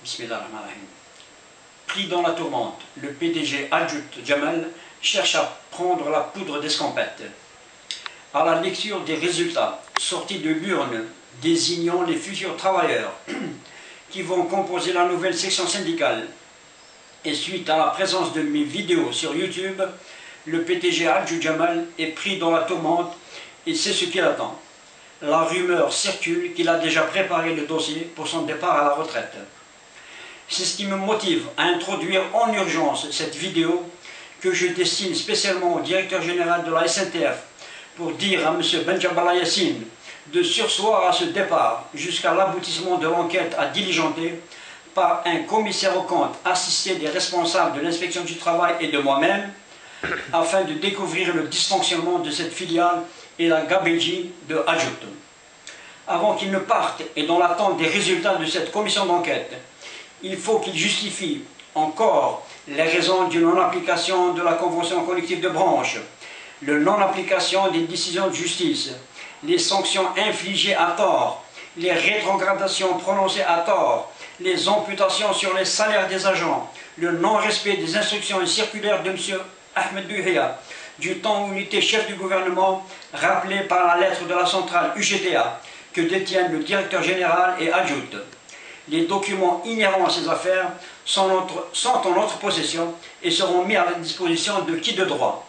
Bismillahirrahmanirrahim. Pris dans la tourmente, le PDG Adjout Jamal cherche à prendre la poudre d'escampette. À la lecture des résultats sortis de l'urne désignant les futurs travailleurs qui vont composer la nouvelle section syndicale, et suite à la présence de mes vidéos sur YouTube, le PDG Adjout Jamal est pris dans la tourmente et c'est ce qu'il attend. La rumeur circule qu'il a déjà préparé le dossier pour son départ à la retraite. C'est ce qui me motive à introduire en urgence cette vidéo que je destine spécialement au directeur général de la SNTF pour dire à M. Benjabala Yassine de surseoir à ce départ jusqu'à l'aboutissement de l'enquête à diligenter par un commissaire aux comptes assisté des responsables de l'inspection du travail et de moi-même afin de découvrir le dysfonctionnement de cette filiale et la gabégie de Adjout. Avant qu'il ne parte et dans l'attente des résultats de cette commission d'enquête, il faut qu'il justifie encore les raisons d'une non-application de la convention collective de branche, la non-application des décisions de justice, les sanctions infligées à tort, les rétrogradations prononcées à tort, les amputations sur les salaires des agents, le non-respect des instructions et circulaires de M. Ahmed Buhia, du temps où il était chef du gouvernement, rappelé par la lettre de la centrale UGTA que détiennent le directeur général et Adjout. Les documents inhérents à ces affaires sont en notre possession et seront mis à la disposition de qui de droit.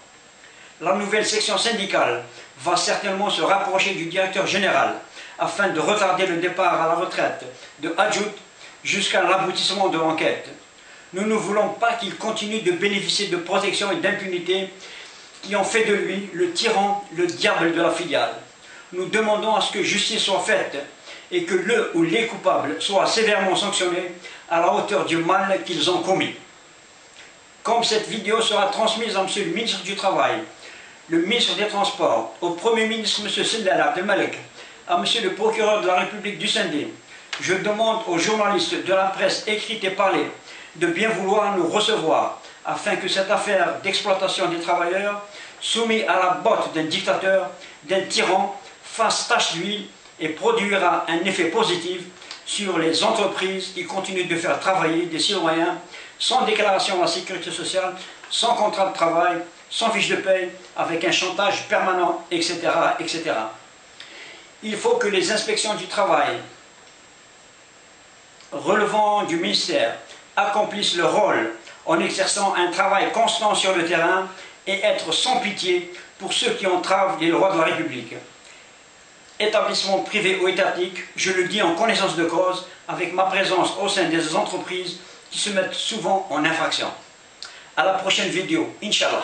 La nouvelle section syndicale va certainement se rapprocher du directeur général afin de retarder le départ à la retraite de Adjout jusqu'à l'aboutissement de l'enquête. Nous ne voulons pas qu'il continue de bénéficier de protection et d'impunité qui ont fait de lui le tyran, le diable de la filiale. Nous demandons à ce que justice soit faite et que le ou les coupables soient sévèrement sanctionnés à la hauteur du mal qu'ils ont commis. Comme cette vidéo sera transmise à M. le ministre du Travail, le ministre des Transports, au Premier ministre M. Sindel Abdelmalek, à M. le procureur de la République du Sindé, je demande aux journalistes de la presse écrite et parlée de bien vouloir nous recevoir afin que cette affaire d'exploitation des travailleurs, soumise à la botte d'un dictateur, d'un tyran, fasse tache d'huile et produira un effet positif sur les entreprises qui continuent de faire travailler des citoyens sans déclaration à la sécurité sociale, sans contrat de travail, sans fiche de paye, avec un chantage permanent, etc., etc. Il faut que les inspections du travail relevant du ministère accomplissent leur rôle en exerçant un travail constant sur le terrain et être sans pitié pour ceux qui entravent les lois de la République. Établissements privés ou étatiques, je le dis en connaissance de cause, avec ma présence au sein des entreprises qui se mettent souvent en infraction. À la prochaine vidéo, Inch'Allah.